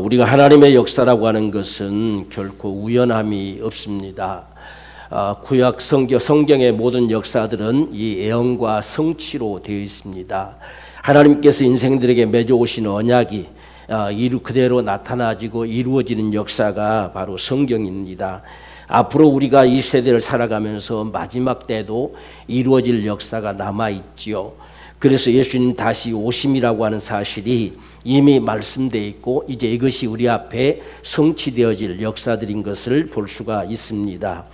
우리가 하나님의 역사라고 하는 것은 결코 우연함이 없습니다. 구약 성경의 모든 역사들은 이 예언과 성취로 되어 있습니다. 하나님께서 인생들에게 맺어오신 언약이 그대로 나타나지고 이루어지는 역사가 바로 성경입니다. 앞으로 우리가 이 세대를 살아가면서 마지막 때도 이루어질 역사가 남아있지요. 그래서 예수님 다시 오심이라고 하는 사실이 이미 말씀되어 있고 이제 이것이 우리 앞에 성취되어질 역사들인 것을 볼 수가 있습니다.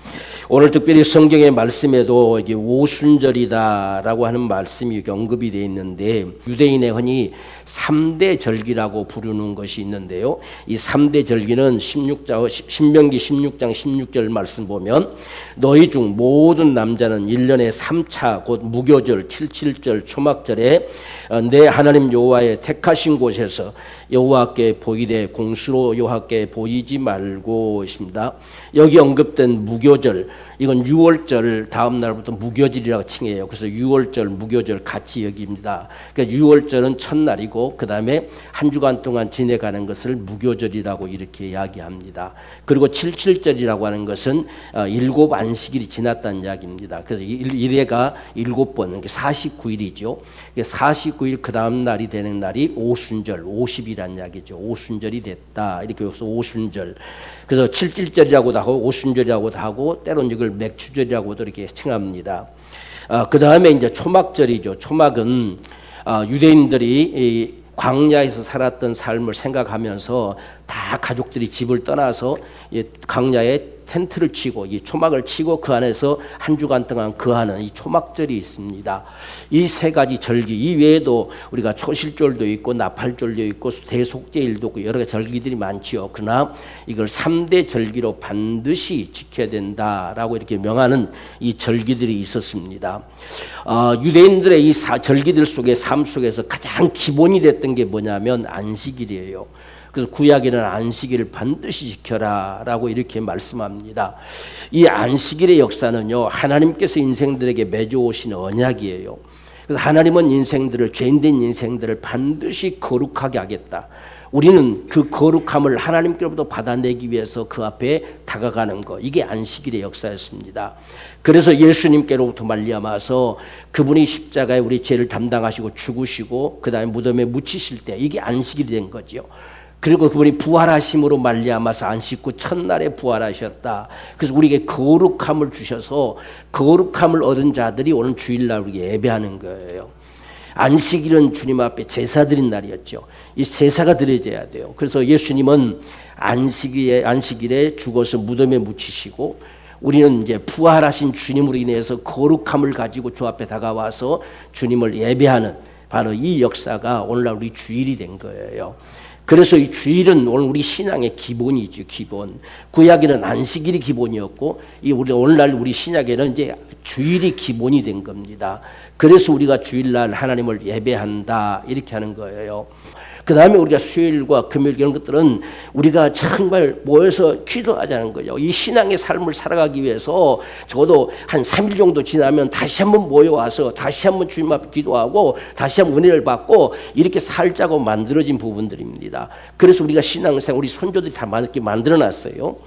오늘 특별히 성경의 말씀에도 이게 오순절이다라고 하는 말씀이 언급이 되어 있는데 유대인의 흔히 3대 절기라고 부르는 것이 있는데요. 이 3대 절기는 신명기 16장 16절 말씀 보면 너희 중 모든 남자는 1년에 3차 곧 무교절, 칠칠절, 초막절에 내 하나님 여호와의 택하신 곳에서 여호와께 보이되 공수로 여호와께 보이지 말고 있습니다. 여기 언급된 무교절, 이건 6월절 다음 날부터 무교절이라고 칭해요. 그래서 6월절, 무교절 같이 여깁니다. 그러니까 6월절은 첫날이고 그 다음에 한 주간 동안 지내가는 것을 무교절이라고 이렇게 이야기합니다. 그리고 칠칠절이라고 하는 것은 7안식일이 지났다는 이야기입니다. 그래서 1회가 7번, 49일이죠. 49일 그 다음 날이 되는 날이 오순절, 50이라는 이야기죠. 오순절이 됐다. 이렇게 해서 오순절. 그래서 칠칠절이라고도 하고 오순절이라고도 하고 때로는 이걸 맥추절이라고도 이렇게 칭합니다. 그 다음에 이제 초막절이죠. 초막은 유대인들이 광야에서 살았던 삶을 생각하면서 다 가족들이 집을 떠나서 광야에 텐트를 치고 이 초막을 치고 그 안에서 한 주간 동안 거하는 이 초막절이 있습니다. 이 세 가지 절기 이외에도 우리가 초실절도 있고 나팔절도 있고 대속제일도 있고 여러 가지 절기들이 많지요. 그러나 이걸 3대 절기로 반드시 지켜야 된다라고 이렇게 명하는 이 절기들이 있었습니다. 유대인들의 이 절기들 속의 삶 속에서 가장 기본이 됐던 게 뭐냐면 안식일이에요. 그래서 구약에는 안식일을 반드시 지켜라라고 이렇게 말씀합니다. 이 안식일의 역사는요, 하나님께서 인생들에게 맺어오신 언약이에요. 그래서 하나님은 인생들을, 죄인된 인생들을 반드시 거룩하게 하겠다. 우리는 그 거룩함을 하나님께로부터 받아내기 위해서 그 앞에 다가가는 것, 이게 안식일의 역사였습니다. 그래서 예수님께로부터 말미암아서 그분이 십자가에 우리 죄를 담당하시고 죽으시고 그 다음에 무덤에 묻히실 때 이게 안식일이 된 거죠. 그리고 그분이 부활하심으로 말미암아서 안식 후 첫날에 부활하셨다. 그래서 우리에게 거룩함을 주셔서 거룩함을 얻은 자들이 오늘 주일날 우리에게 예배하는 거예요. 안식일은 주님 앞에 제사 드린 날이었죠. 이 제사가 드려져야 돼요. 그래서 예수님은 안식일에 죽어서 무덤에 묻히시고 우리는 이제 부활하신 주님으로 인해서 거룩함을 가지고 주 앞에 다가와서 주님을 예배하는 바로 이 역사가 오늘날 우리 주일이 된 거예요. 그래서 이 주일은 오늘 우리 신앙의 기본이죠, 기본. 구약에는 안식일이 기본이었고, 오늘날 우리 신약에는 이제 주일이 기본이 된 겁니다. 그래서 우리가 주일날 하나님을 예배한다, 이렇게 하는 거예요. 그 다음에 우리가 수요일과 금요일 이런 것들은 우리가 정말 모여서 기도하자는 거죠. 이 신앙의 삶을 살아가기 위해서 적어도 한 3일 정도 지나면 다시 한번 모여와서 다시 한번 주님 앞에 기도하고 다시 한번 은혜를 받고 이렇게 살자고 만들어진 부분들입니다. 그래서 우리가 신앙생활 우리 선조들이 다 이렇게 만들어놨어요.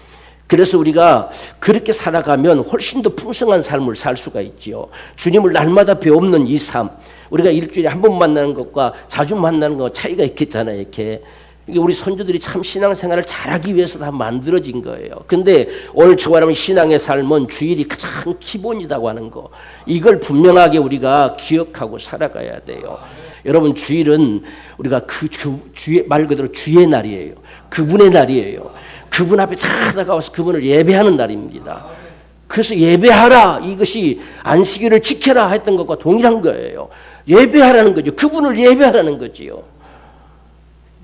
그래서 우리가 그렇게 살아가면 훨씬 더 풍성한 삶을 살 수가 있지요. 주님을 날마다 배우는 이 삶, 우리가 일주일에 한 번 만나는 것과 자주 만나는 것 차이가 있겠잖아요. 이렇게 우리 선조들이 참 신앙생활을 잘하기 위해서 다 만들어진 거예요. 근데 오늘 저와 신앙의 삶은 주일이 가장 기본이라고 하는 거, 이걸 분명하게 우리가 기억하고 살아가야 돼요. 여러분, 주일은 우리가 주의 말 그대로 주의 날이에요. 그분의 날이에요. 그분 앞에 다 다가와서 그분을 예배하는 날입니다. 그래서 예배하라, 이것이 안식일을 지켜라 했던 것과 동일한 거예요. 예배하라는 거죠. 그분을 예배하라는 거지요.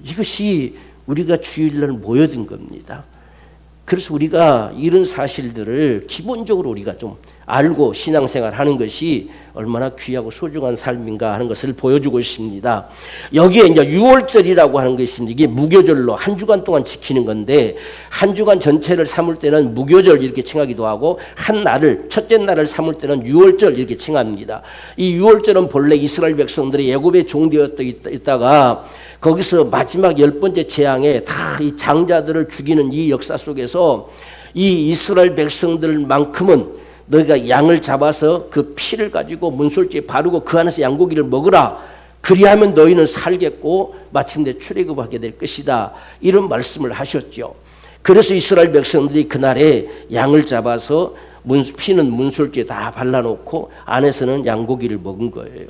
이것이 우리가 주일날 모여든 겁니다. 그래서 우리가 이런 사실들을 기본적으로 우리가 좀 알고 신앙생활 하는 것이 얼마나 귀하고 소중한 삶인가 하는 것을 보여주고 있습니다. 여기에 이제 6월절이라고 하는 것이 있습니다. 이게 무교절로 한 주간 동안 지키는 건데, 한 주간 전체를 삼을 때는 무교절 이렇게 칭하기도 하고, 한 날을, 첫째 날을 삼을 때는 6월절 이렇게 칭합니다. 이 6월절은 본래 이스라엘 백성들이 애굽에 종되어 있다가 거기서 마지막 10번째 재앙에 다 이 장자들을 죽이는 이 역사 속에서 이 이스라엘 백성들만큼은 너희가 양을 잡아서 그 피를 가지고 문설주에 바르고 그 안에서 양고기를 먹으라. 그리하면 너희는 살겠고 마침내 출애굽하게 될 것이다. 이런 말씀을 하셨죠. 그래서 이스라엘 백성들이 그날에 양을 잡아서 피는 문설주에 다 발라놓고 안에서는 양고기를 먹은 거예요.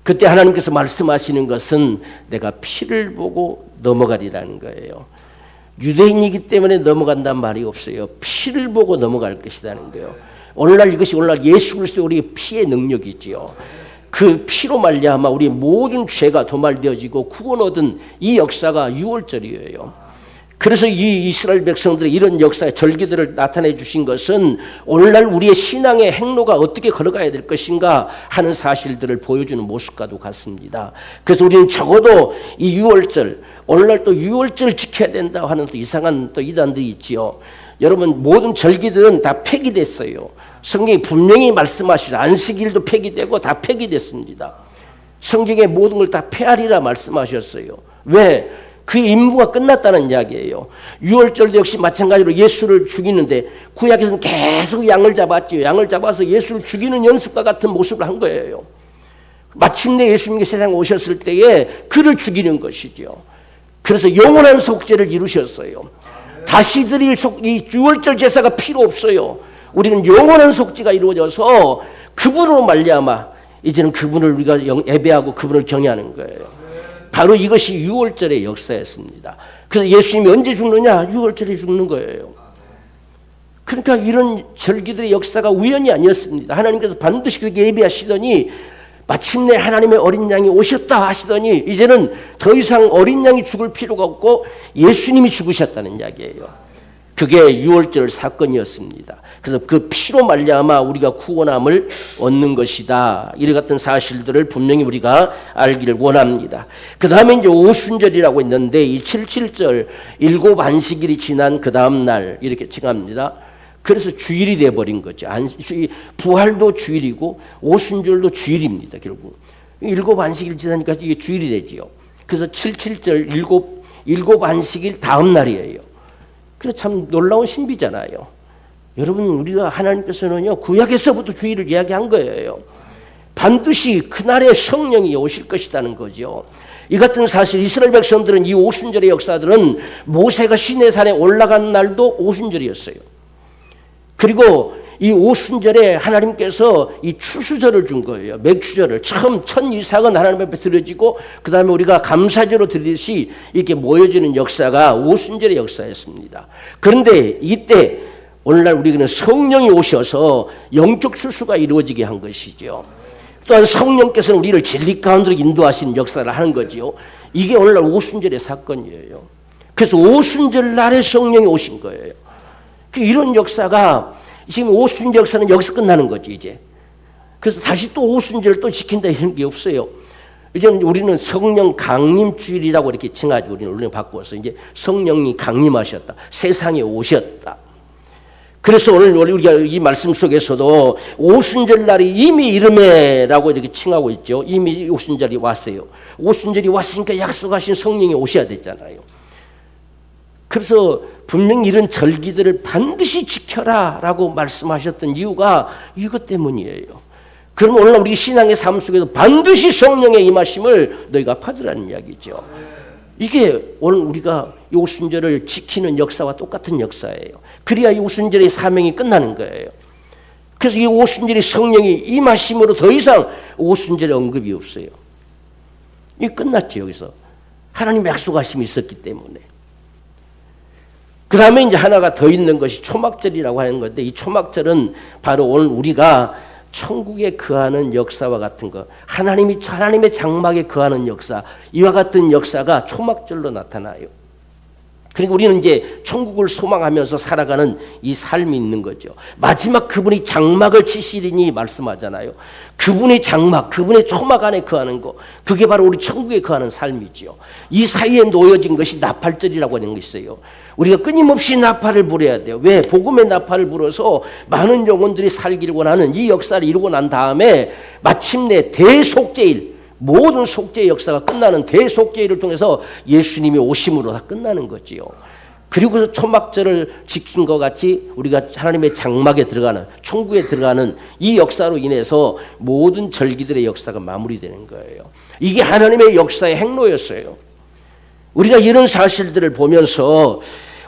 그때 하나님께서 말씀하시는 것은 내가 피를 보고 넘어가리라는 거예요. 유대인이기 때문에 넘어간다는 말이 없어요. 피를 보고 넘어갈 것이라는 거예요. 오늘날 이것이 오늘날 예수 그리스도의 우리 피의 능력이지요. 그 피로 말미암아 우리 모든 죄가 도말되어지고 구원 얻은 이 역사가 유월절이에요. 그래서 이 이스라엘 백성들의 이런 역사의 절기들을 나타내 주신 것은 오늘날 우리의 신앙의 행로가 어떻게 걸어가야 될 것인가 하는 사실들을 보여주는 모습과도 같습니다. 그래서 우리는 적어도 이 유월절, 오늘날 또 유월절 지켜야 된다 하는 또 이상한 또 이단들이 있지요. 여러분 모든 절기들은 다 폐기됐어요. 성경이 분명히 말씀하시죠. 안식일도 폐기되고 다 폐기됐습니다. 성경의 모든 걸 다 폐하리라 말씀하셨어요. 왜? 그 임무가 끝났다는 이야기예요. 유월절도 역시 마찬가지로 예수를 죽이는데 구약에서는 계속 양을 잡았지요. 양을 잡아서 예수를 죽이는 연습과 같은 모습을 한 거예요. 마침내 예수님이 세상에 오셨을 때에 그를 죽이는 것이죠. 그래서 영원한 속죄를 이루셨어요. 다시 드릴 이 유월절 제사가 필요 없어요. 우리는 영원한 속죄가 이루어져서 그분으로 말미암아 이제는 그분을 우리가 예배하고 그분을 경외하는 거예요. 바로 이것이 유월절의 역사였습니다. 그래서 예수님이 언제 죽느냐? 유월절에 죽는 거예요. 그러니까 이런 절기들의 역사가 우연이 아니었습니다. 하나님께서 반드시 그렇게 예비하시더니 마침내 하나님의 어린 양이 오셨다 하시더니 이제는 더 이상 어린 양이 죽을 필요가 없고 예수님이 죽으셨다는 이야기예요. 그게 유월절 사건이었습니다. 그래서 그 피로 말미암아 우리가 구원함을 얻는 것이다. 이와 같은 사실들을 분명히 우리가 알기를 원합니다. 그 다음에 이제 오순절이라고 있는데 이 77절 일곱 안식일이 지난 그 다음 날 이렇게 칭합니다. 그래서 주일이 돼버린 거죠. 부활도 주일이고 오순절도 주일입니다. 결국 일곱 안식일 지나니까 이게 주일이 되지요. 그래서 77절 일곱 안식일 다음 날이에요. 그래 참 놀라운 신비잖아요. 여러분 우리가 하나님께서는요 구약에서부터 주일을 이야기한 거예요. 반드시 그날에 성령이 오실 것이라는 거죠. 이 같은 사실 이스라엘 백성들은 이 오순절의 역사들은 모세가 시내산에 올라간 날도 오순절이었어요. 그리고 이 오순절에 하나님께서 이 추수절을 준 거예요. 맥추절을 처음 첫 이삭은 하나님 앞에 드려지고 그 다음에 우리가 감사제로 드리듯이 이렇게 모여지는 역사가 오순절의 역사였습니다. 그런데 이때 오늘날 우리는 성령이 오셔서 영적 추수가 이루어지게 한 것이죠. 또한 성령께서는 우리를 진리 가운데로 인도하시는 역사를 하는 거지요. 이게 오늘날 오순절의 사건이에요. 그래서 오순절 날에 성령이 오신 거예요. 이런 역사가 지금 오순절 역사는 여기서 끝나는 거죠, 이제. 그래서 다시 또 오순절 또 지킨다 이런 게 없어요. 이제 우리는 성령 강림주일이라고 이렇게 칭하죠. 우리는 바꾸어서 이제 성령이 강림하셨다. 세상에 오셨다. 그래서 오늘 우리가 이 말씀 속에서도 오순절 날이 이미 이름에라고 이렇게 칭하고 있죠. 이미 오순절이 왔어요. 오순절이 왔으니까 약속하신 성령이 오셔야 됐잖아요. 그래서 분명히 이런 절기들을 반드시 지켜라 라고 말씀하셨던 이유가 이것 때문이에요. 그럼 오늘 우리 신앙의 삶 속에도 반드시 성령의 임하심을 너희가 받으라는 이야기죠. 이게 오늘 우리가 이 오순절을 지키는 역사와 똑같은 역사예요. 그래야 이 오순절의 사명이 끝나는 거예요. 그래서 이 오순절의 성령이 임하심으로 더 이상 오순절의 언급이 없어요. 이게 끝났죠. 여기서 하나님의 약속하심이 있었기 때문에. 그 다음에 이제 하나가 더 있는 것이 초막절이라고 하는 건데 이 초막절은 바로 오늘 우리가 천국에 거하는 역사와 같은 것, 하나님의 장막에 거하는 역사, 이와 같은 역사가 초막절로 나타나요. 그리고 우리는 이제 천국을 소망하면서 살아가는 이 삶이 있는 거죠. 마지막 그분이 장막을 치시리니 말씀하잖아요. 그분의 장막, 그분의 초막 안에 거하는 것, 그게 바로 우리 천국에 거하는 삶이죠. 이 사이에 놓여진 것이 나팔절이라고 하는 것이 있어요. 우리가 끊임없이 나팔을 불어야 돼요. 왜? 복음의 나팔을 불어서 많은 영혼들이 살기를 원하는 이 역사를 이루고 난 다음에 마침내 대속죄일, 모든 속죄의 역사가 끝나는 대속죄를 통해서 예수님이 오심으로 다 끝나는 거지요. 그리고 초막절을 지킨 것 같이 우리가 하나님의 장막에 들어가는, 천국에 들어가는 이 역사로 인해서 모든 절기들의 역사가 마무리되는 거예요. 이게 하나님의 역사의 행로였어요. 우리가 이런 사실들을 보면서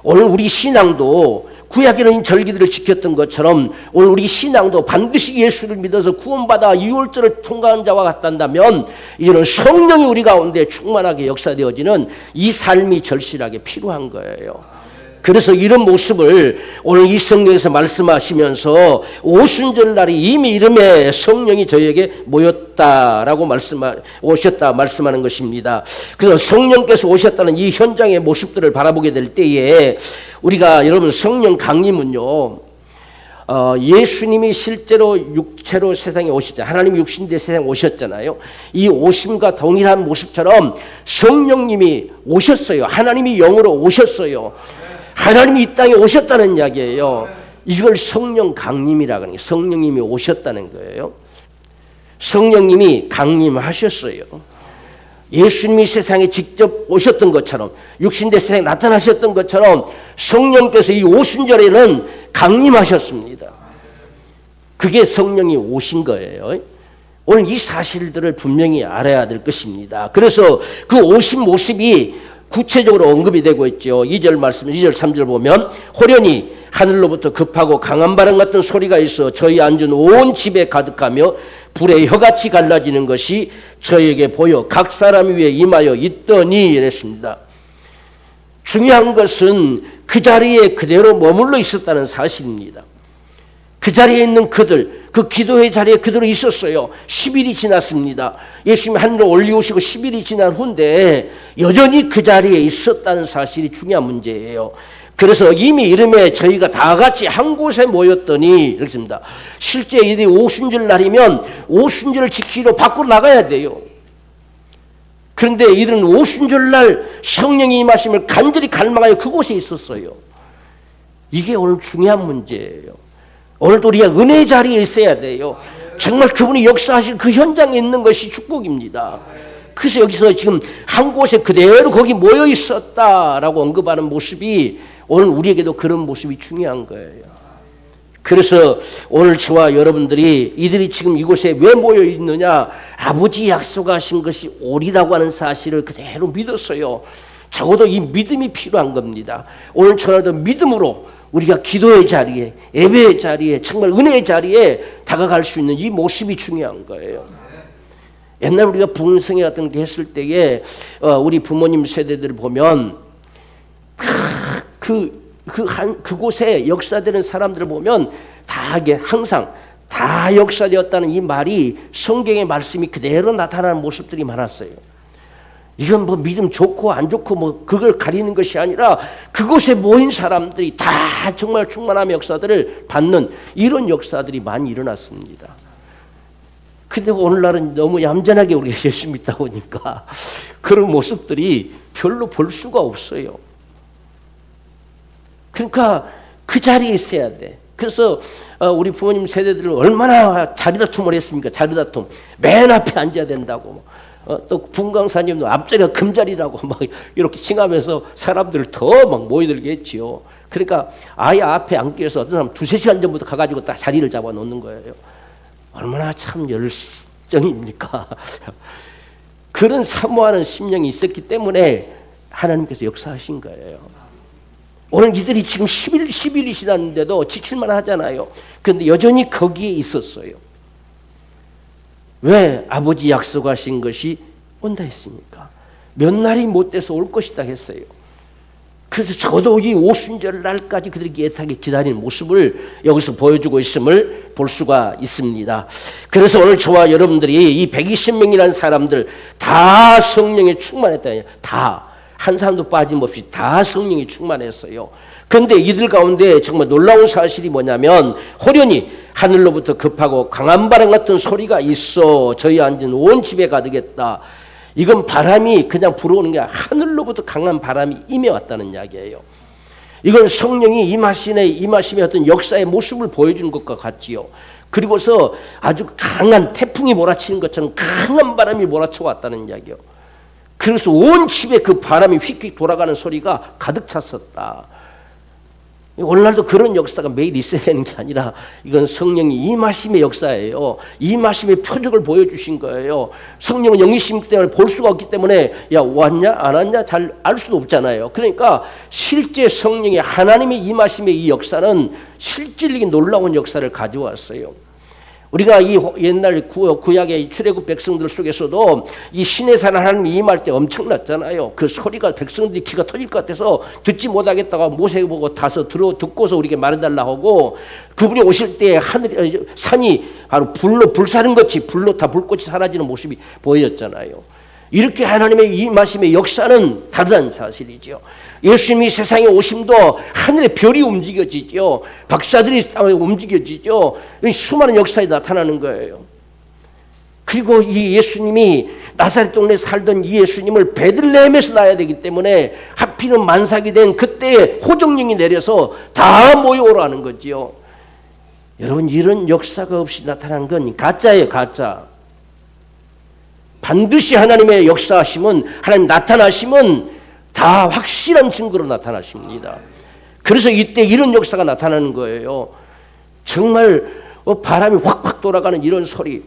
오늘 우리 신앙도 구약에는 절기들을 지켰던 것처럼 오늘 우리 신앙도 반드시 예수를 믿어서 구원받아 유월절을 통과한 자와 같단다면 이제는 성령이 우리 가운데 충만하게 역사되어지는 이 삶이 절실하게 필요한 거예요. 그래서 이런 모습을 오늘 이 성경에서 말씀하시면서 오순절 날이 이미 이름에 성령이 저희에게 모였다라고 오셨다 말씀하는 것입니다. 그래서 성령께서 오셨다는 이 현장의 모습들을 바라보게 될 때에 우리가 여러분 성령 강림은요, 예수님이 실제로 육체로 세상에 오셨잖아요. 하나님이 육신대 세상에 오셨잖아요. 이 오심과 동일한 모습처럼 성령님이 오셨어요. 하나님이 영으로 오셨어요. 하나님이 이 땅에 오셨다는 이야기예요. 이걸 성령 강림이라고 하는 거예요. 성령님이 오셨다는 거예요. 성령님이 강림하셨어요. 예수님이 세상에 직접 오셨던 것처럼 육신대 세상에 나타나셨던 것처럼 성령께서 이 오순절에는 강림하셨습니다. 그게 성령이 오신 거예요. 오늘 이 사실들을 분명히 알아야 될 것입니다. 그래서 그 오신 모습이 구체적으로 언급이 되고 있죠. 2절 말씀, 2절 3절 보면 호련히 하늘로부터 급하고 강한 바람 같은 소리가 있어 저희 앉은 온 집에 가득하며 불의 혀같이 갈라지는 것이 저에게 보여 각 사람 위에 임하여 있더니 이랬습니다. 중요한 것은 그 자리에 그대로 머물러 있었다는 사실입니다. 그 자리에 있는 그들, 그 기도의 자리에 그대로 있었어요. 10일이 지났습니다. 예수님이 하늘로 올리우시고 10일이 지난 후인데 여전히 그 자리에 있었다는 사실이 중요한 문제예요. 그래서 이미 이름에 저희가 다 같이 한 곳에 모였더니 이렇게 씁니다. 실제 이들이 오순절 날이면 오순절을 지키러 밖으로 나가야 돼요. 그런데 이들은 오순절 날 성령이 임하심을 간절히 갈망하여 그곳에 있었어요. 이게 오늘 중요한 문제예요. 오늘도 우리가 은혜의 자리에 있어야 돼요. 정말 그분이 역사하신 그 현장에 있는 것이 축복입니다. 그래서 여기서 지금 한 곳에 그대로 거기 모여 있었다라고 언급하는 모습이 오늘 우리에게도 그런 모습이 중요한 거예요. 그래서 오늘 저와 여러분들이 이들이 지금 이곳에 왜 모여 있느냐, 아버지 약속하신 것이 옳으라고 하는 사실을 그대로 믿었어요. 적어도 이 믿음이 필요한 겁니다. 오늘 저녁도 믿음으로 우리가 기도의 자리에, 예배의 자리에, 정말 은혜의 자리에 다가갈 수 있는 이 모습이 중요한 거예요. 옛날 우리가 부흥성회 같은 게 했을 때에 우리 부모님 세대들을 보면 그곳에 역사되는 사람들을 보면 다 이게 항상 다 역사되었다는 이 말이 성경의 말씀이 그대로 나타나는 모습들이 많았어요. 이건 뭐 믿음 좋고 안 좋고 뭐 그걸 가리는 것이 아니라 그곳에 모인 사람들이 다 정말 충만함의 역사들을 받는 이런 역사들이 많이 일어났습니다. 근데 오늘날은 너무 얌전하게 우리가 예수 믿다 보니까 그런 모습들이 별로 볼 수가 없어요. 그러니까 그 자리에 있어야 돼. 그래서 우리 부모님 세대들은 얼마나 자리다툼을 했습니까? 자리다툼. 맨 앞에 앉아야 된다고. 또 분강사님도 앞자리가 금자리라고 막 이렇게 칭하면서 사람들을 더 막 모여들게 했지요. 그러니까 아예 앞에 앉기 위해서 어떤 사람 2-3시간 전부터 가가지고 딱 자리를 잡아 놓는 거예요. 얼마나 참 열정입니까? 그런 사모하는 심령이 있었기 때문에 하나님께서 역사하신 거예요. 오늘 이들이 지금 10일이 지났는데도 지칠만 하잖아요. 그런데 여전히 거기에 있었어요. 왜? 아버지 약속하신 것이 온다 했으니까. 몇 날이 못 돼서 올 것이다 했어요. 그래서 적어도 이 오순절 날까지 그들이 애타게 기다리는 모습을 여기서 보여주고 있음을 볼 수가 있습니다. 그래서 오늘 저와 여러분들이 이 120명이라는 사람들 다 성령에 충만했다. 다. 한 사람도 빠짐없이 다 성령이 충만했어요. 그런데 이들 가운데 정말 놀라운 사실이 뭐냐면 호련히 하늘로부터 급하고 강한 바람 같은 소리가 있어 저희 앉은 온 집에 가득했다. 이건 바람이 그냥 불어오는 게 아니라 하늘로부터 강한 바람이 임해왔다는 이야기예요. 이건 성령이 임하심의 어떤 역사의 모습을 보여주는 것과 같지요. 그리고서 아주 강한 태풍이 몰아치는 것처럼 강한 바람이 몰아쳐 왔다는 이야기요. 그래서 온 집에 그 바람이 휙휙 돌아가는 소리가 가득 찼었다. 오늘날도 그런 역사가 매일 있어야 되는 게 아니라 이건 성령이 임하심의 역사예요. 임하심의 표적을 보여주신 거예요. 성령은 영이심 때문에 볼 수가 없기 때문에 야 왔냐 안 왔냐 잘 알 수도 없잖아요. 그러니까 실제 성령이 하나님의 임하심의 이 역사는 실질적인 놀라운 역사를 가져왔어요. 우리가 이 옛날 구약의 출애굽 백성들 속에서도 이 신의 산 하나님이 임할 때 엄청났잖아요. 그 소리가 백성들이 귀가 터질 것 같아서 듣지 못하겠다가 모세 보고 다서 듣고서 우리에게 말해달라 하고, 그분이 오실 때 하늘 산이 바로 불사른 것이 불로 다 불꽃이 사라지는 모습이 보였잖아요. 이렇게 하나님의 임하심의 역사는 다르다는 사실이죠. 예수님이 세상에 오심도 하늘의 별이 움직여지죠. 박사들이 움직여지죠. 수많은 역사에 나타나는 거예요. 그리고 이 예수님이 나사렛 동네에 살던 이 예수님을 베들레헴에서 낳아야 되기 때문에 하필은 만삭이 된 그때에 호정령이 내려서 다 모여오라는 거지요. 여러분, 이런 역사가 없이 나타난 건 가짜예요, 가짜. 반드시 하나님의 역사하심은, 하나님 나타나심은 다 확실한 증거로 나타나십니다. 그래서 이때 이런 역사가 나타나는 거예요. 정말 바람이 확확 돌아가는 이런 소리,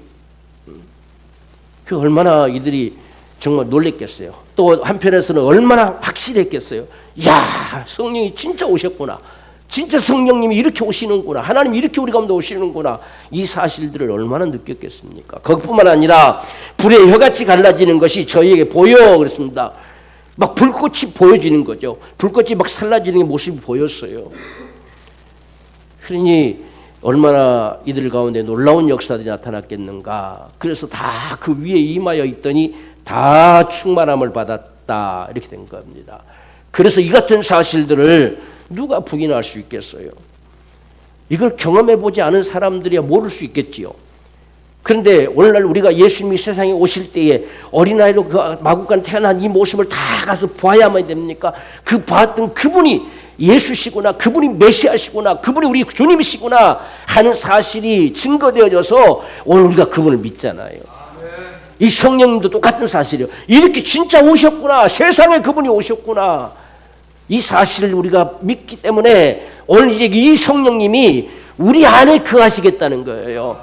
그 얼마나 이들이 정말 놀랬겠어요. 또 한편에서는 얼마나 확실했겠어요. 야, 성령이 진짜 오셨구나. 진짜 성령님이 이렇게 오시는구나. 하나님이 이렇게 우리 가운데 오시는구나. 이 사실들을 얼마나 느꼈겠습니까? 그것뿐만 아니라 불의 혀같이 갈라지는 것이 저희에게 보여 그랬습니다. 막 불꽃이 보여지는 거죠. 불꽃이 막 살라지는 모습이 보였어요. 그러니 얼마나 이들 가운데 놀라운 역사들이 나타났겠는가. 그래서 다 그 위에 임하여 있더니 다 충만함을 받았다, 이렇게 된 겁니다. 그래서 이 같은 사실들을 누가 부인할 수 있겠어요? 이걸 경험해보지 않은 사람들이야 모를 수 있겠지요. 그런데 오늘날 우리가 예수님이 세상에 오실 때에 어린아이로 그 마구간 태어난 이 모습을 다 가서 봐야만 됩니까? 그 봤던 그분이 예수시구나, 그분이 메시아시구나, 그분이 우리 주님이시구나 하는 사실이 증거되어져서 오늘 우리가 그분을 믿잖아요. 이 성령님도 똑같은 사실이에요. 이렇게 진짜 오셨구나, 세상에 그분이 오셨구나, 이 사실을 우리가 믿기 때문에 오늘 이제 이 성령님이 우리 안에 거하시겠다는 거예요.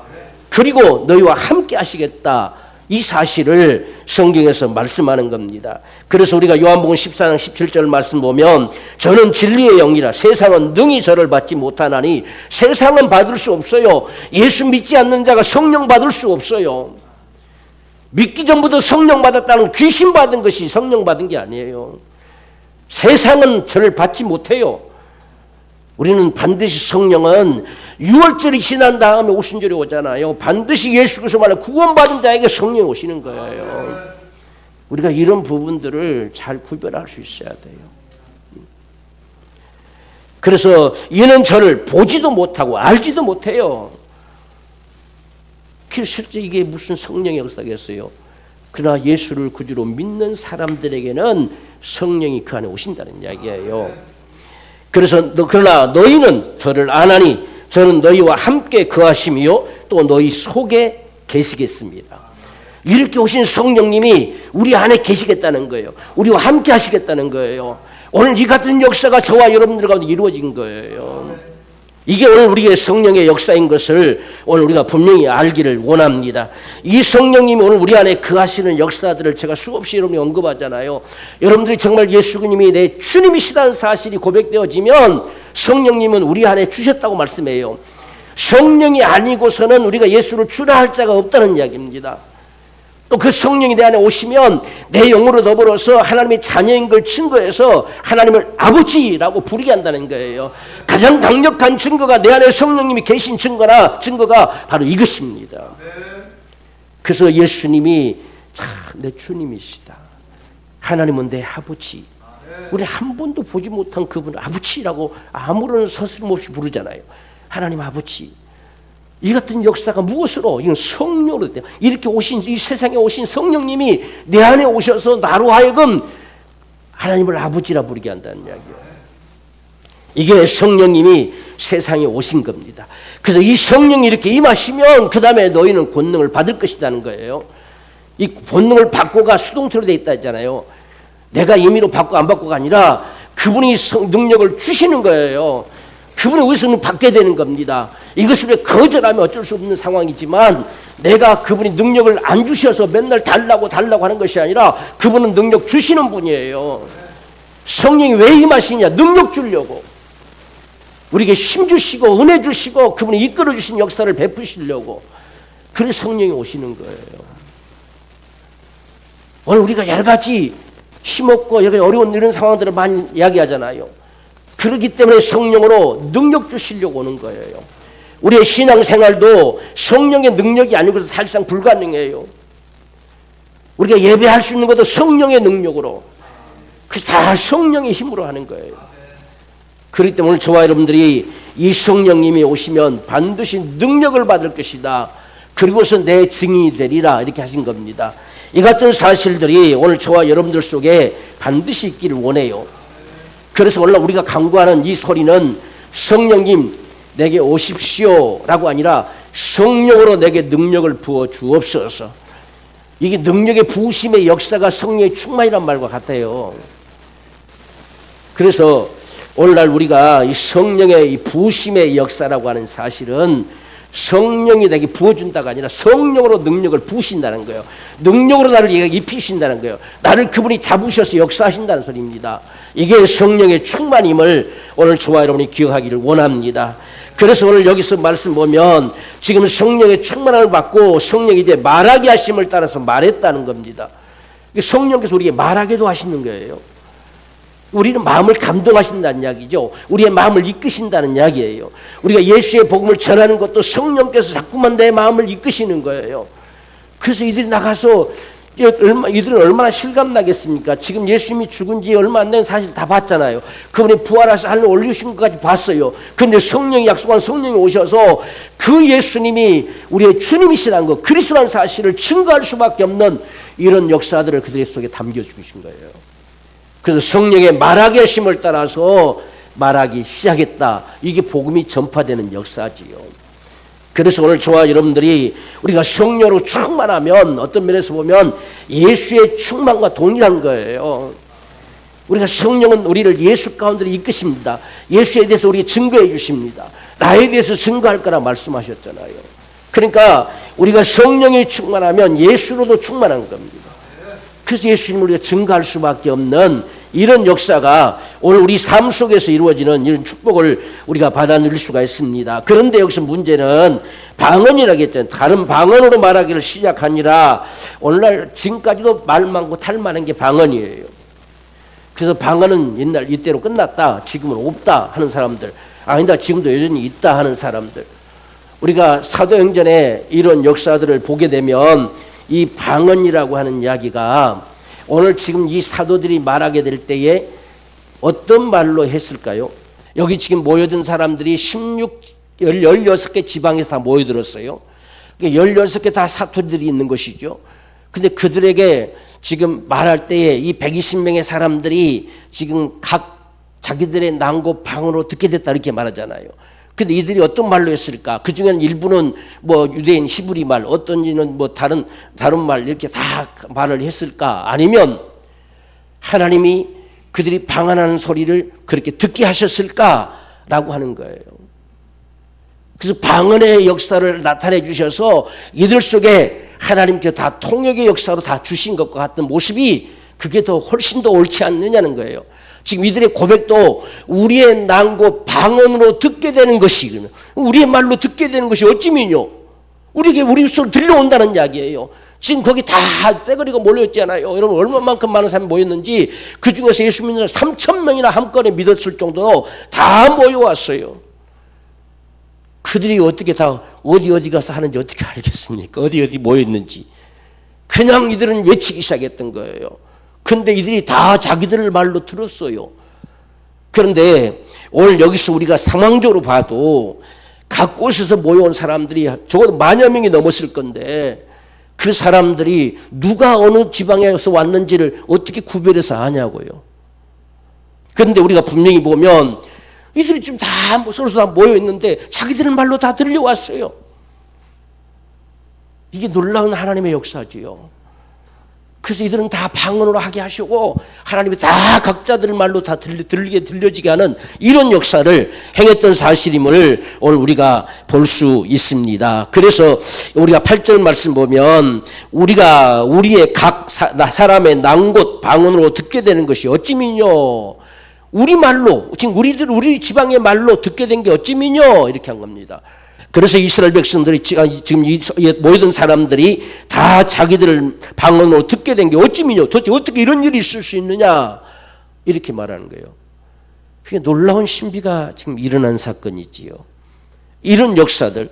그리고 너희와 함께 하시겠다, 이 사실을 성경에서 말씀하는 겁니다. 그래서 우리가 요한복음 14장 17절 말씀 보면, 저는 진리의 영이라 세상은 능히 저를 받지 못하나니, 세상은 받을 수 없어요. 예수 믿지 않는 자가 성령 받을 수 없어요. 믿기 전부터 성령 받았다는, 귀신 받은 것이 성령 받은 게 아니에요. 세상은 저를 받지 못해요. 우리는 반드시 성령은 유월절이 지난 다음에 오순절이 오잖아요. 반드시 예수 그리스도 말로 구원받은 자에게 성령이 오시는 거예요. 우리가 이런 부분들을 잘 구별할 수 있어야 돼요. 그래서 이는 저를 보지도 못하고 알지도 못해요. 실제 이게 무슨 성령의 역사겠어요? 그러나 예수를 구주로 믿는 사람들에게는 성령이 그 안에 오신다는 이야기예요. 그래서 그러나 너희는 저를 아나니 저는 너희와 함께 거하심이요 또 너희 속에 계시겠습니다. 이렇게 오신 성령님이 우리 안에 계시겠다는 거예요. 우리와 함께 하시겠다는 거예요. 오늘 이 같은 역사가 저와 여러분들 가운데 이루어진 거예요. 이게 오늘 우리의 성령의 역사인 것을 오늘 우리가 분명히 알기를 원합니다. 이 성령님이 오늘 우리 안에 거하시는 역사들을 제가 수없이 여러분이 언급하잖아요. 여러분들이 정말 예수님이 내 주님이시다는 사실이 고백되어지면 성령님은 우리 안에 주셨다고 말씀해요. 성령이 아니고서는 우리가 예수를 주라 할 자가 없다는 이야기입니다. 또 그 성령이 내 안에 오시면 내 영으로 더불어서 하나님의 자녀인 걸 증거해서 하나님을 아버지라고 부르게 한다는 거예요. 가장 강력한 증거가 내 안에 성령님이 계신 증거가 바로 이것입니다. 그래서 예수님이 내 주님이시다, 하나님은 내 아버지, 우리 한 번도 보지 못한 그분을 아버지라고 아무런 서스럼 없이 부르잖아요. 하나님 아버지. 이 같은 역사가 무엇으로? 이건 성령으로 돼요. 이렇게 오신, 이 세상에 오신 성령님이 내 안에 오셔서 나로 하여금 하나님을 아버지라 부르게 한다는 이야기예요. 이게 성령님이 세상에 오신 겁니다. 그래서 이 성령이 이렇게 임하시면 그 다음에 너희는 권능을 받을 것이라는 거예요. 이 본능을 받고가 수동태로 되어 있다 했잖아요. 내가 임의로 받고 안 받고가 아니라 그분이 능력을 주시는 거예요. 그분이 의성을 받게 되는 겁니다. 이것을 거절하면 어쩔 수 없는 상황이지만 내가 그분이 능력을 안 주셔서 맨날 달라고 하는 것이 아니라 그분은 능력 주시는 분이에요. 성령이 왜 임하시냐? 능력 주려고. 우리에게 힘 주시고 은혜 주시고 그분이 이끌어 주신 역사를 베푸시려고. 그래서 성령이 오시는 거예요. 오늘 우리가 여러 가지 힘없고 여러 어려운 이런 상황들을 많이 이야기하잖아요. 그렇기 때문에 성령으로 능력 주시려고 오는 거예요. 우리의 신앙생활도 성령의 능력이 아니고서 사실상 불가능해요. 우리가 예배할 수 있는 것도 성령의 능력으로, 그 다 성령의 힘으로 하는 거예요. 그렇기 때문에 오늘 저와 여러분들이 이 성령님이 오시면 반드시 능력을 받을 것이다. 그리고서 내 증인이 되리라 이렇게 하신 겁니다. 이 같은 사실들이 오늘 저와 여러분들 속에 반드시 있기를 원해요. 그래서 오늘 우리가 간구하는 이 소리는 성령님 내게 오십시오라고 아니라 성령으로 내게 능력을 부어 주옵소서. 이게 능력의 부으심의 역사가 성령의 충만이란 말과 같아요. 그래서 오늘날 우리가 이 성령의 이 부으심의 역사라고 하는 사실은 성령이 내게 부어준다가 아니라 성령으로 능력을 부으신다는 거예요. 능력으로 나를 입히신다는 거예요. 나를 그분이 잡으셔서 역사하신다는 소리입니다. 이게 성령의 충만임을 오늘 저와 여러분이 기억하기를 원합니다. 그래서 오늘 여기서 말씀 보면 지금 성령의 충만함을 받고 성령이 이제 말하게 하심을 따라서 말했다는 겁니다. 성령께서 우리에게 말하게도 하시는 거예요. 우리는 마음을 감동하신다는 이야기죠. 우리의 마음을 이끄신다는 이야기예요. 우리가 예수의 복음을 전하는 것도 성령께서 자꾸만 내 마음을 이끄시는 거예요. 그래서 이들이 나가서 이들은 얼마나 실감나겠습니까? 지금 예수님이 죽은 지 얼마 안 된 사실 다 봤잖아요. 그분이 부활하셔서 하늘 올리신 것까지 봤어요. 그런데 성령이 약속한 성령이 오셔서 그 예수님이 우리의 주님이시라는 것, 그리스도라는 사실을 증거할 수밖에 없는 이런 역사들을 그들 속에 담겨주신 거예요. 그래서 성령의 말하게 하심을 따라서 말하기 시작했다. 이게 복음이 전파되는 역사지요. 그래서 오늘 저와 여러분들이 우리가 성령으로 충만하면 어떤 면에서 보면 예수의 충만과 동일한 거예요. 우리가 성령은 우리를 예수 가운데로 이끄십니다. 예수에 대해서 우리에게 증거해 주십니다. 나에 대해서 증거할 거라 말씀하셨잖아요. 그러니까 우리가 성령이 충만하면 예수로도 충만한 겁니다. 그래서 예수님을 우리가 증거할 수밖에 없는 이런 역사가 오늘 우리 삶 속에서 이루어지는 이런 축복을 우리가 받아 누릴 수가 있습니다. 그런데 여기서 문제는 방언이라고 했잖아요. 다른 방언으로 말하기를 시작하니라. 오늘날 지금까지도 말 많고 탈 많은 게 방언이에요. 그래서 방언은 옛날 이때로 끝났다, 지금은 없다 하는 사람들, 아니다 지금도 여전히 있다 하는 사람들, 우리가 사도행전에 이런 역사들을 보게 되면 이 방언이라고 하는 이야기가 오늘 지금 이 사도들이 말하게 될 때에 어떤 말로 했을까요? 여기 지금 모여든 사람들이 16개 지방에서 다 모여들었어요. 16개 다 사도들이 있는 것이죠. 근데 그들에게 지금 말할 때에 이 120명의 사람들이 지금 각 자기들의 난고 방언으로 듣게 됐다 이렇게 말하잖아요. 근데 이들이 어떤 말로 했을까? 그 중에는 일부는 뭐 유대인 히브리 말, 어떤 이는 뭐 다른 말 이렇게 다 말을 했을까? 아니면 하나님이 그들이 방언하는 소리를 그렇게 듣게 하셨을까라고 하는 거예요. 그래서 방언의 역사를 나타내 주셔서 이들 속에 하나님께 다 통역의 역사로 다 주신 것과 같은 모습이 그게 더 훨씬 더 옳지 않느냐는 거예요. 지금 이들의 고백도 우리의 난고 방언으로 듣게 되는 것이, 우리의 말로 듣게 되는 것이 어찌면요, 우리에게 우리 소리 들려온다는 이야기예요. 지금 거기 다 떼거리가 몰려있잖아요. 여러분 얼마만큼 많은 사람이 모였는지, 그 중에서 예수 믿는 사람 3,000명이나 한꺼번에 믿었을 정도로 다 모여왔어요. 그들이 어떻게 다 어디 가서 하는지 어떻게 알겠습니까? 어디 모였는지. 그냥 이들은 외치기 시작했던 거예요. 근데 이들이 다 자기들 말로 들었어요. 그런데 오늘 여기서 우리가 상황적으로 봐도 각 곳에서 모여온 사람들이 적어도 10,000 명이 넘었을 건데 그 사람들이 누가 어느 지방에서 왔는지를 어떻게 구별해서 아냐고요. 그런데 우리가 분명히 보면 이들이 지금 다 서로 다 모여 있는데 자기들 말로 다 들려왔어요. 이게 놀라운 하나님의 역사지요. 그래서 이들은 다 방언으로 하게 하시고 하나님이 다 각자들 말로 다 들려지게 하는 이런 역사를 행했던 사실임을 오늘 우리가 볼 수 있습니다. 그래서 우리가 8절 말씀 보면 우리가 우리의 각 사람의 난곳 방언으로 듣게 되는 것이 어찌미뇨. 우리 말로 지금 우리 지방의 말로 듣게 된 게 어찌미뇨 이렇게 한 겁니다. 그래서 이스라엘 백성들이 지금 모이던 사람들이 다 자기들 방언으로 듣게 된 게 어찌미뇨. 도대체 어떻게 이런 일이 있을 수 있느냐 이렇게 말하는 거예요. 그게 놀라운 신비가 지금 일어난 사건이지요. 이런 역사들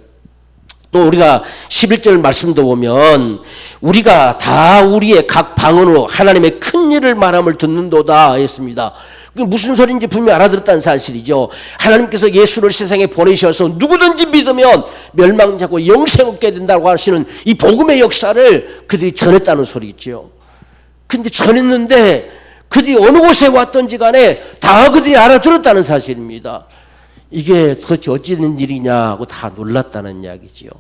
또 우리가 11절 말씀도 보면 우리가 다 우리의 각 방언으로 하나님의 큰 일을 말함을 듣는도다 했습니다. 그게 무슨 소리인지 분명히 알아들었다는 사실이죠. 하나님께서 예수를 세상에 보내셔서 누구든지 믿으면 멸망자고 영생 얻게 된다고 하시는 이 복음의 역사를 그들이 전했다는 소리죠. 근데 전했는데 그들이 어느 곳에 왔든지 간에 다 그들이 알아들었다는 사실입니다. 이게 도대체 어찌 된 일이냐고 다 놀랐다는 이야기지요.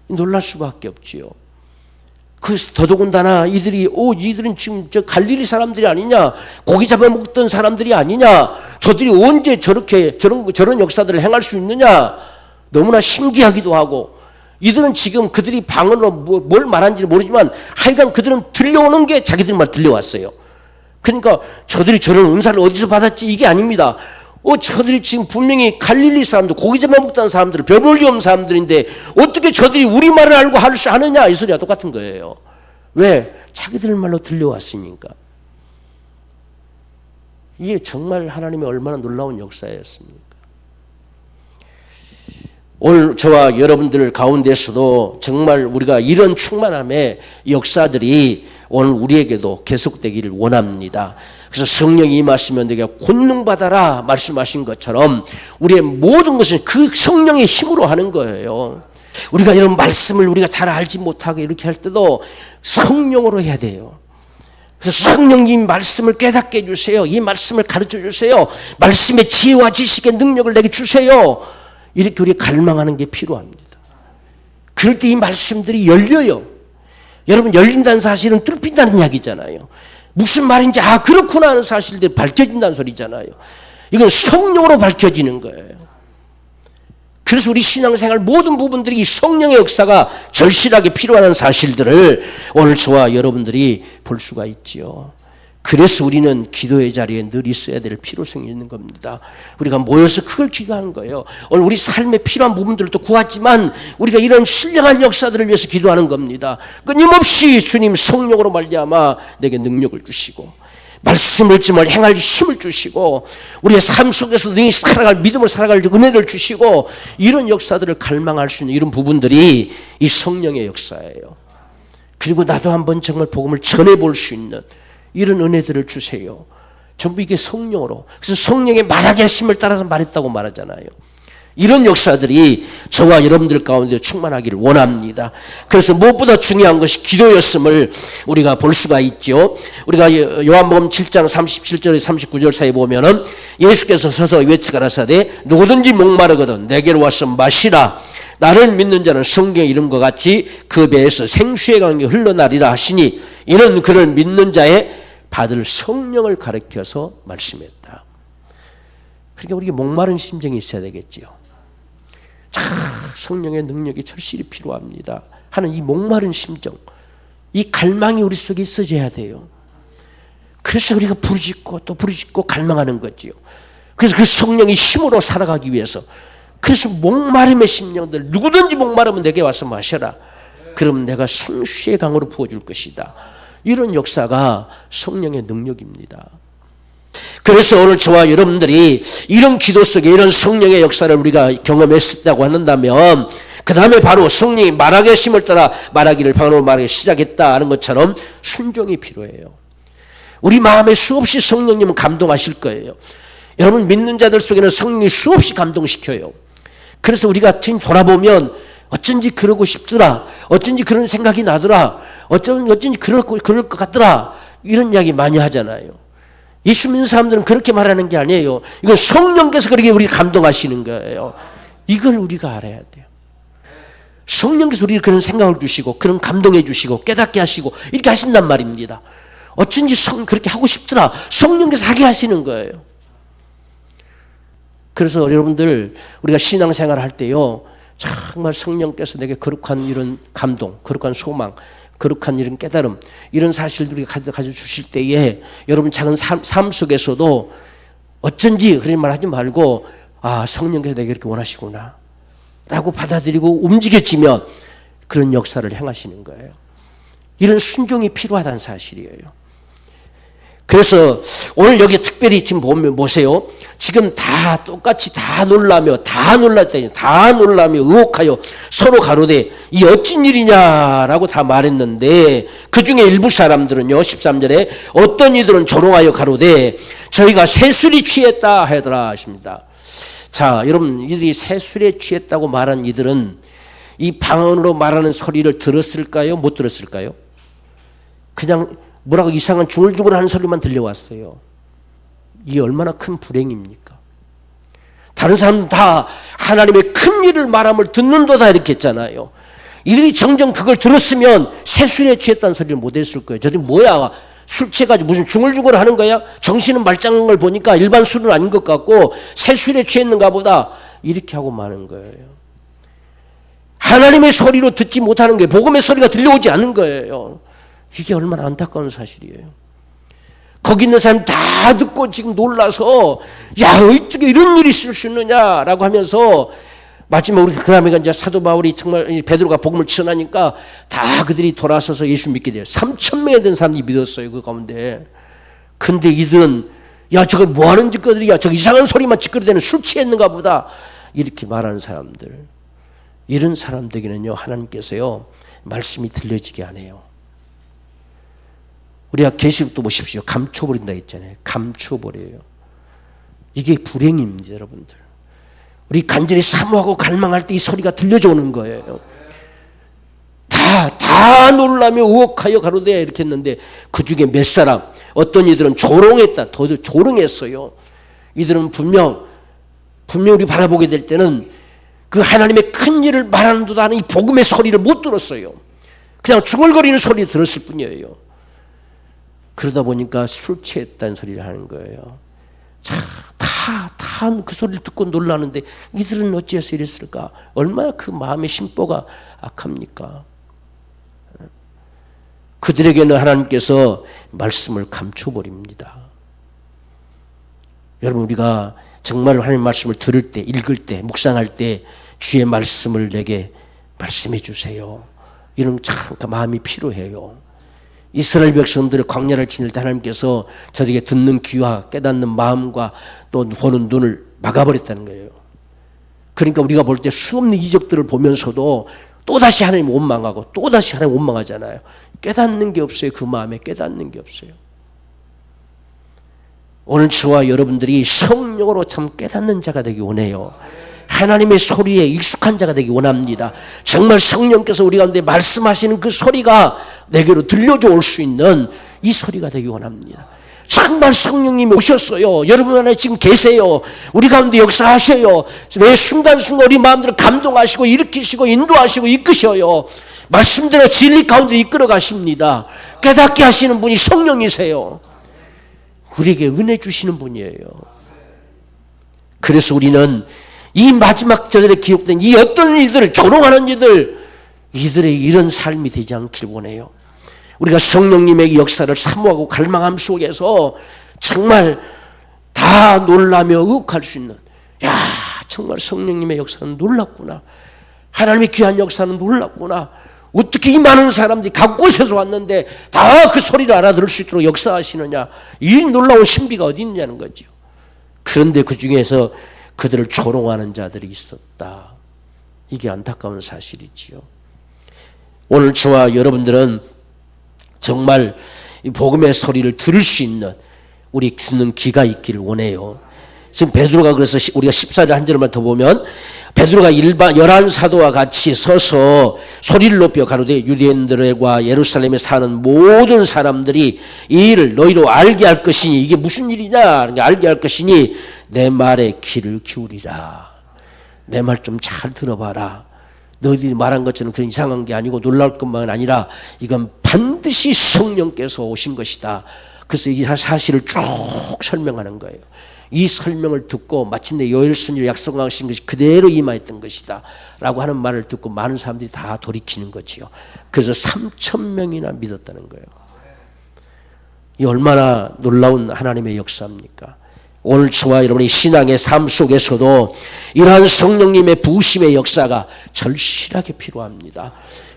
놀랄 수밖에 없지요. 그래서 더더군다나 이들은 지금 저 갈릴리 사람들이 아니냐, 고기 잡아먹던 사람들이 아니냐, 저들이 언제 저런 역사들을 행할 수 있느냐, 너무나 신기하기도 하고, 이들은 지금 그들이 방언으로 뭘 말하는지 모르지만 하여간 그들은 들려오는 게 자기들만 들려왔어요. 그러니까 저들이 저런 은사를 어디서 받았지 이게 아닙니다. 저들이 지금 분명히 갈릴리 사람들, 고기 잡아먹던 사람들, 별 볼일 없는 사람들인데 어떻게 저들이 우리말을 알고 하느냐 이 소리가 똑같은 거예요. 왜? 자기들 말로 들려왔으니까. 이게 정말 하나님의 얼마나 놀라운 역사였습니까? 오늘 저와 여러분들 가운데서도 정말 우리가 이런 충만함의 역사들이 오늘 우리에게도 계속되기를 원합니다. 그래서 성령이 임하시면 내가 권능받아라 말씀하신 것처럼 우리의 모든 것은 그 성령의 힘으로 하는 거예요. 우리가 이런 말씀을 우리가 잘 알지 못하게 이렇게 할 때도 성령으로 해야 돼요. 그래서 성령님 말씀을 깨닫게 해주세요. 이 말씀을 가르쳐 주세요. 말씀의 지혜와 지식의 능력을 내게 주세요. 이렇게 우리가 갈망하는 게 필요합니다. 그럴 때 이 말씀들이 열려요. 여러분 열린다는 사실은 뚫힌다는 이야기잖아요. 무슨 말인지 그렇구나 하는 사실들이 밝혀진다는 소리잖아요. 이건 성령으로 밝혀지는 거예요. 그래서 우리 신앙생활 모든 부분들이 이 성령의 역사가 절실하게 필요한 사실들을 오늘 저와 여러분들이 볼 수가 있지요. 그래서 우리는 기도의 자리에 늘 있어야 될 필요성이 있는 겁니다. 우리가 모여서 그걸 기도하는 거예요. 오늘 우리 삶에 필요한 부분들도 구하지만 우리가 이런 신령한 역사들을 위해서 기도하는 겁니다. 끊임없이 주님 성령으로 말미암아 내게 능력을 주시고 말씀을 찜을 행할 힘을 주시고 우리의 삶 속에서 능히 살아갈 믿음을 살아갈 은혜를 주시고 이런 역사들을 갈망할 수 있는 이런 부분들이 이 성령의 역사예요. 그리고 나도 한번 정말 복음을 전해볼 수 있는 이런 은혜들을 주세요. 전부 이게 성령으로. 그래서 성령의 말하게 하심을 따라서 말했다고 말하잖아요. 이런 역사들이 저와 여러분들 가운데 충만하기를 원합니다. 그래서 무엇보다 중요한 것이 기도였음을 우리가 볼 수가 있죠. 우리가 요한복음 7장 37절 39절 사이 보면은 예수께서 서서 외치가라사대 누구든지 목마르거든 내게로 와서 마시라. 나를 믿는 자는 성경에 이른 것 같이 그 배에서 생수의 강이 흘러나리라 하시니 이는 그를 믿는 자의 받을 성령을 가리켜서 말씀했다. 그러니까 우리에게 목마른 심정이 있어야 되겠지요. 성령의 능력이 절실히 필요합니다 하는 이 목마른 심정, 이 갈망이 우리 속에 있어져야 돼요. 그래서 우리가 부르짖고 또 부르짖고 갈망하는 거지요. 그래서 그 성령의 힘으로 살아가기 위해서 그래서 목마름의 심령들 누구든지 목마르면 내게 와서 마셔라. 그러면 내가 생수의 강으로 부어줄 것이다. 이런 역사가 성령의 능력입니다. 그래서 오늘 저와 여러분들이 이런 기도 속에 이런 성령의 역사를 우리가 경험했다고 한다면 그 다음에 바로 성령이 말하게 하심을 따라 말하기를 방언으로 말하기 시작했다 하는 것처럼 순종이 필요해요. 우리 마음에 수없이 성령님은 감동하실 거예요. 여러분 믿는 자들 속에는 성령이 수없이 감동시켜요. 그래서 우리가 지금 돌아보면 어쩐지 그러고 싶더라. 어쩐지 그런 생각이 나더라. 어쩐지 그럴 것 같더라. 이런 이야기 많이 하잖아요. 예수 믿는 사람들은 그렇게 말하는 게 아니에요. 이건 성령께서 그렇게 우리 감동하시는 거예요. 이걸 우리가 알아야 돼요. 성령께서 우리를 그런 생각을 주시고 그런 감동해 주시고 깨닫게 하시고 이렇게 하신단 말입니다. 어쩐지 그렇게 하고 싶더라. 성령께서 하게 하시는 거예요. 그래서 여러분들 우리가 신앙생활을 할 때요, 정말 성령께서 내게 거룩한 이런 감동, 거룩한 소망, 거룩한 이런 깨달음, 이런 사실들을 가져주실 때에 여러분 작은 삶 속에서도 어쩐지 그런 말 하지 말고, 아, 성령께서 내게 이렇게 원하시구나 라고 받아들이고 움직여지면 그런 역사를 행하시는 거예요. 이런 순종이 필요하다는 사실이에요. 그래서 오늘 여기 특별히 지금 보면 보세요. 지금 다 똑같이 다 놀라며 의혹하여 서로 가로되 이 어찌 일이냐라고 다 말했는데, 그 중에 일부 사람들은요 13절에 어떤 이들은 조롱하여 가로되 저희가 새술이 취했다 하더라 하십니다. 자, 여러분, 이들이 새술에 취했다고 말한 이들은 이 방언으로 말하는 소리를 들었을까요? 못 들었을까요? 그냥 뭐라고 이상한 중얼중얼 하는 소리만 들려왔어요. 이게 얼마나 큰 불행입니까? 다른 사람은 다 하나님의 큰 일을 말함을 듣는도다 이렇게 했잖아요. 이들이 정정 그걸 들었으면 새술에 취했다는 소리를 못 했을 거예요. 저들이 뭐야, 술 취해가지고 무슨 중얼중얼 하는 거야? 정신은 말짱한 걸 보니까 일반 술은 아닌 것 같고 새술에 취했는가 보다 이렇게 하고 마는 거예요. 하나님의 소리로 듣지 못하는 거예요. 복음의 소리가 들려오지 않는 거예요. 이게 얼마나 안타까운 사실이에요. 거기 있는 사람 다 듣고 지금 놀라서, 야, 어떻게 이런 일이 있을 수 있느냐라고 하면서, 마지막으로 그 다음에 이제 사도 바울이 정말 베드로가 복음을 전하니까 다 그들이 돌아서서 예수 믿게 돼요. 3,000명에 된 사람이 믿었어요, 그 가운데. 근데 이들은, 야, 저거 뭐 하는 짓거리야? 저거 이상한 소리만 짓거리대는 술 취했는가 보다. 이렇게 말하는 사람들. 이런 사람들에게는요, 하나님께서요, 말씀이 들려지게 안 해요. 우리가 계시록도 보십시오. 감춰버린다 했잖아요. 감춰버려요. 이게 불행입니다, 여러분들. 우리 간절히 사모하고 갈망할 때 이 소리가 들려져 오는 거예요. 다 놀라며 의혹하여 가로되 이렇게 했는데, 그 중에 몇 사람, 어떤 이들은 조롱했다. 더 조롱했어요. 이들은 분명 우리 바라보게 될 때는 그 하나님의 큰 일을 말하는 듯 하는 이 복음의 소리를 못 들었어요. 그냥 중얼거리는 소리 들었을 뿐이에요. 그러다 보니까 술 취했다는 소리를 하는 거예요. 다 그 소리를 듣고 놀라는데 이들은 어찌해서 이랬을까? 얼마나 그 마음의 심보가 악합니까? 그들에게는 하나님께서 말씀을 감춰버립니다. 여러분, 우리가 정말 하나님의 말씀을 들을 때, 읽을 때, 묵상할 때 주의 말씀을 내게 말씀해 주세요. 이런 참 마음이 필요해요. 이스라엘 백성들을 광야를 지낼 때 하나님께서 저들에게 듣는 귀와 깨닫는 마음과 또 보는 눈을 막아버렸다는 거예요. 그러니까 우리가 볼 때 수없는 이적들을 보면서도 또다시 하나님 원망하고 또다시 하나님 원망하잖아요. 깨닫는 게 없어요. 그 마음에 깨닫는 게 없어요. 오늘 저와 여러분들이 성령으로 참 깨닫는 자가 되기 원해요. 하나님의 소리에 익숙한 자가 되기 원합니다. 정말 성령께서 우리 가운데 말씀하시는 그 소리가 내게로 들려져 올 수 있는 이 소리가 되기 원합니다. 정말 성령님이 오셨어요. 여러분 안에 지금 계세요. 우리 가운데 역사하셔요. 매 순간순간 우리 마음들을 감동하시고 일으키시고 인도하시고 이끄셔요. 말씀대로 진리 가운데 이끌어 가십니다. 깨닫게 하시는 분이 성령이세요. 우리에게 은혜 주시는 분이에요. 그래서 우리는 이 마지막 절에 기록된 이 어떤 이들, 조롱하는 이들의 이런 삶이 되지 않길 원해요. 우리가 성령님의 역사를 사모하고 갈망함 속에서 정말 다 놀라며 의혹할 수 있는, 야, 정말 성령님의 역사는 놀랍구나. 하나님의 귀한 역사는 놀랍구나. 어떻게 이 많은 사람들이 각 곳에서 왔는데 다 그 소리를 알아들을 수 있도록 역사하시느냐. 이 놀라운 신비가 어디 있느냐는 거죠. 그런데 그 중에서 그들을 조롱하는 자들이 있었다. 이게 안타까운 사실이지요. 오늘 저와 여러분들은 정말 이 복음의 소리를 들을 수 있는 우리 듣는 귀가 있기를 원해요. 지금 베드로가 그래서 우리가 14절 한 절만 더 보면 베드로가 일반 11사도와 같이 서서 소리를 높여 가로되 유대인들과 예루살렘에 사는 모든 사람들이 이 일을 너희로 알게 할 것이니 이게 무슨 일이냐 알게 할 것이니 내 말에 귀를 기울이라. 내 말 좀 잘 들어봐라. 너희들이 말한 것처럼 그런 이상한 게 아니고 놀라울 것만 아니라 이건 반드시 성령께서 오신 것이다. 그래서 이 사실을 쭉 설명하는 거예요. 이 설명을 듣고 마침내 요엘서를 약속하신 것이 그대로 임하였던 것이다 라고 하는 말을 듣고 많은 사람들이 다 돌이키는 거지요. 그래서 3,000명이나 믿었다는 거예요. 이 얼마나 놀라운 하나님의 역사입니까? 오늘 저와 여러분의 신앙의 삶 속에서도 이러한 성령님의 부으심의 역사가 절실하게 필요합니다.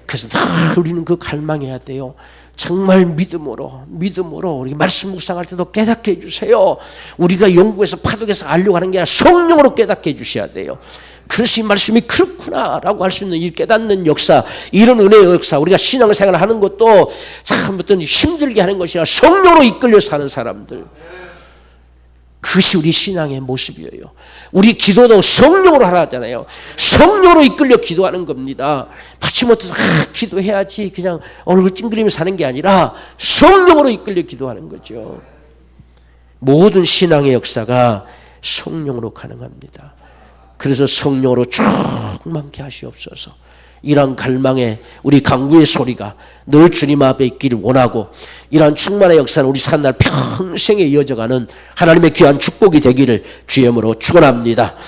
그래서 다 우리는 그 갈망해야 돼요. 정말 믿음으로 우리 말씀 묵상할 때도 깨닫게 해주세요. 우리가 연구해서 파독해서 알려고 하는 게 아니라 성령으로 깨닫게 해주셔야 돼요. 그래서 이 말씀이 그렇구나 라고 할 수 있는 이 깨닫는 역사, 이런 은혜의 역사, 우리가 신앙생활을 하는 것도 참 어떤 힘들게 하는 것이 아니라 성령으로 이끌려 사는 사람들, 그것이 우리 신앙의 모습이에요. 우리 기도도 성령으로 하라 하잖아요. 성령으로 이끌려 기도하는 겁니다. 마치못해서 기도해야지 그냥 얼굴 찡그리며 사는 게 아니라 성령으로 이끌려 기도하는 거죠. 모든 신앙의 역사가 성령으로 가능합니다. 그래서 성령으로 충만케 하시옵소서. 이러한 갈망에 우리 강구의 소리가 늘 주님 앞에 있기를 원하고, 이러한 충만의 역사는 우리 산날 평생에 이어져가는 하나님의 귀한 축복이 되기를 주의 이름으로 축원합니다.